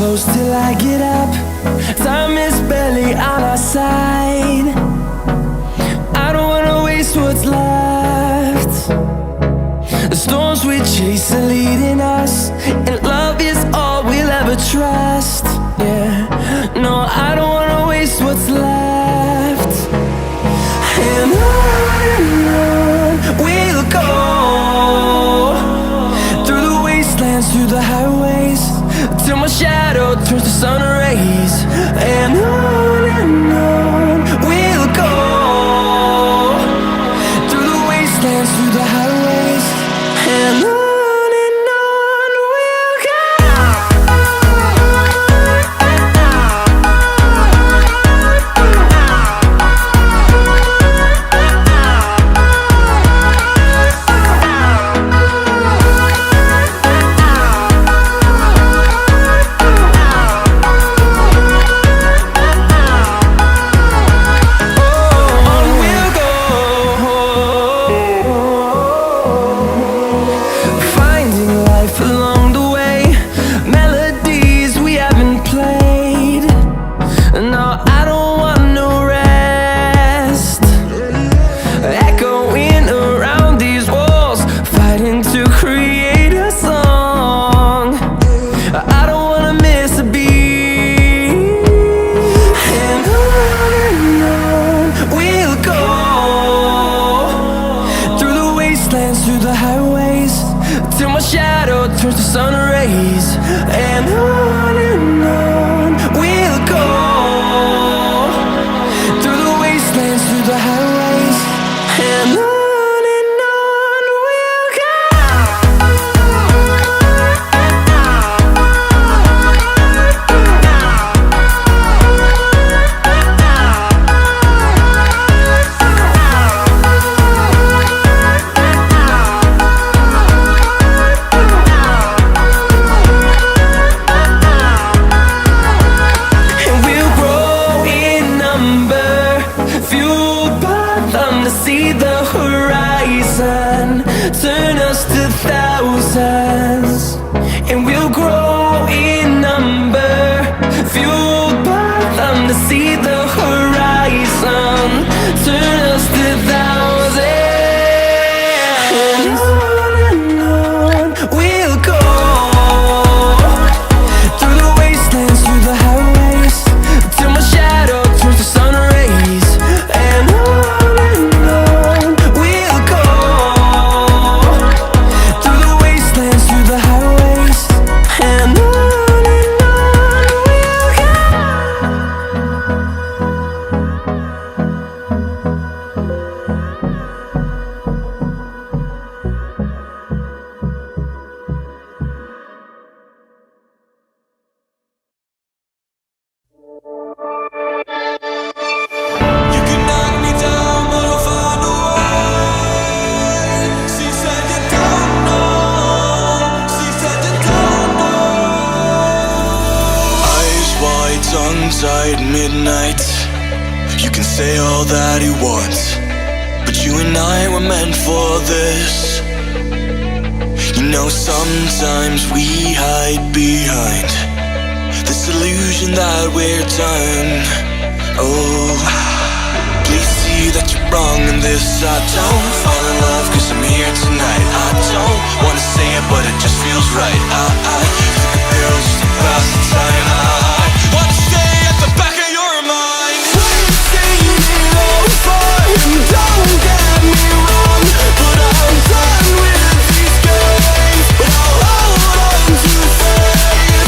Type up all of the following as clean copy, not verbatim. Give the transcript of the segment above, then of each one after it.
close till I get up. Time is barely on our side. I don't wanna waste what's left. The storms we chase are leading us, and love is all we'll ever trust. Yeah, no, I don't wanna waste what's left. And on we'll go, through the wastelands, through the highways, till my shadow turns to sun rays. And on we'll go, through the wastelands, through the highways, and on. Through the highways, till my shadow turns to sun rays. And on we'll go, through the wastelands, through the highways, and on. See the horizon turn us to thousands, and we'll grow in number, fueled by them. To see the horizon turn us to thousands, and on we'll go, through the wastelands, through the highways, till my shadow turns to sun rays. And tongue-tied midnight. You can say all that you want, but you and I were meant for this. You know, sometimes we hide behind this illusion that we're done. Oh, please see that you're wrong in this. I don't fall in love cause I'm here tonight. I don't wanna say it, but it just feels right. I took a pill just to pass the time. I wanna stay at the back of your mind. We're saying it over, and don't get me wrong, but I'm done with these games. But I'll hold on to faith.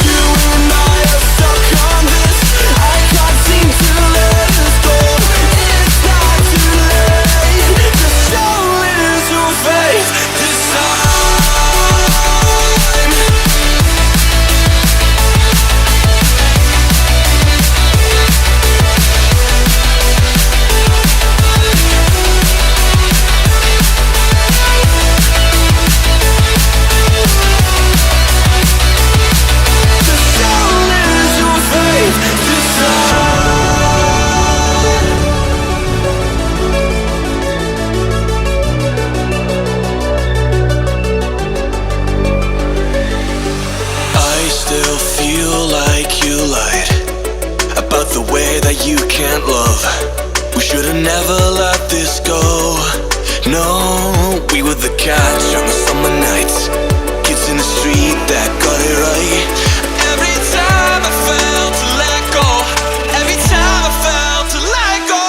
You and I are stuck on this. I can't seem to let us go. It's not too late. Just show it is your face this time. that you can't love. We should've never let this go. No, we were the catch on the summer nights, kids in the street that got it right. Every time I felt to let go, every time I felt to let go.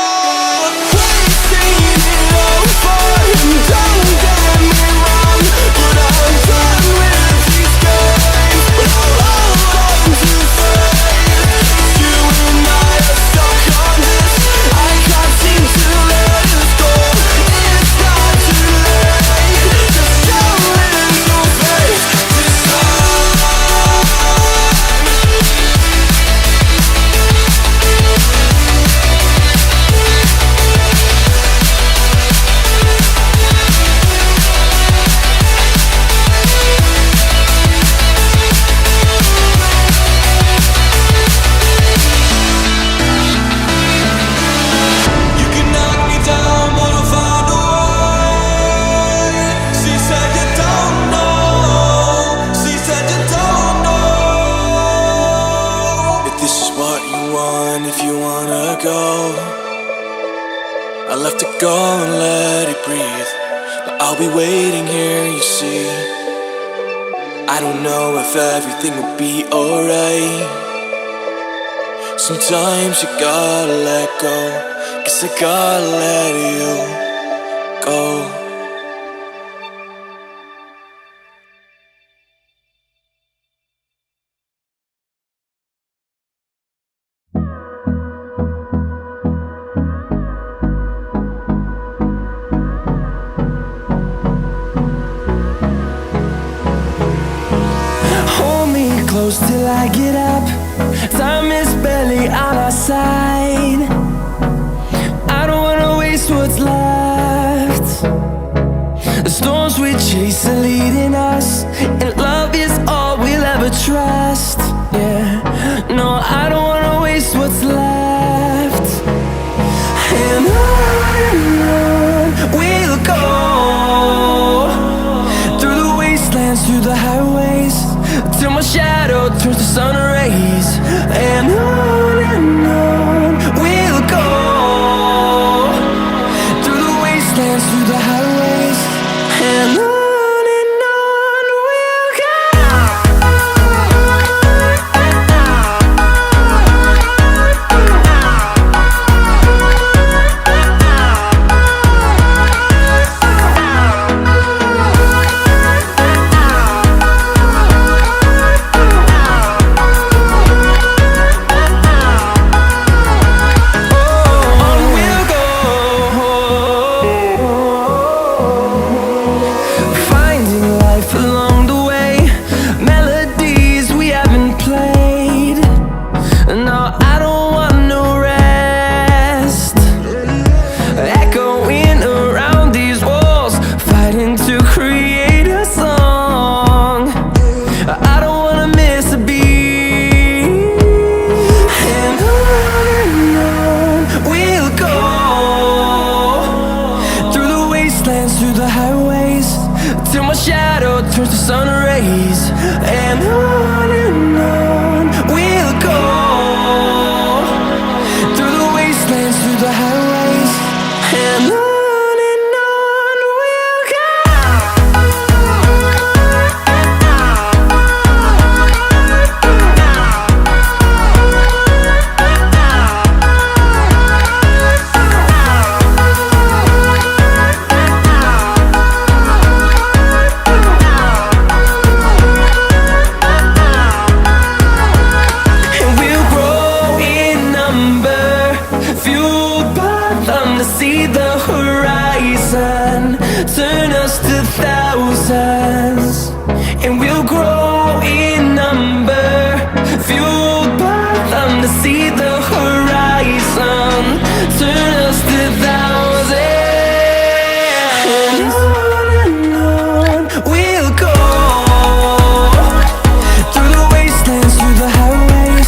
We're singing it over, and don't get me wrong, but I'm done with these games. But I'll hold on to faith. You and I are stuck on this. I can't seem to let us go. It's not too late. Just show little faith this time. You can knock me down, but I'll find a way. She said you don't know. She said you don't know. If this is what you want, if you wanna go, I'll have to go and let it breathe. But I'll be waiting here, you see. I don't know if everything will be alright. Sometimes you gotta let go, 'cause I gotta let you go. Hold me close till I get up. Time is barely on our side. I don't wanna waste what's left. The storms we chase are leading us, and love is all we'll ever trust. Yeah, no, I don't wanna waste what's left. And on we'll go, through the wastelands, through the highways, till my shadow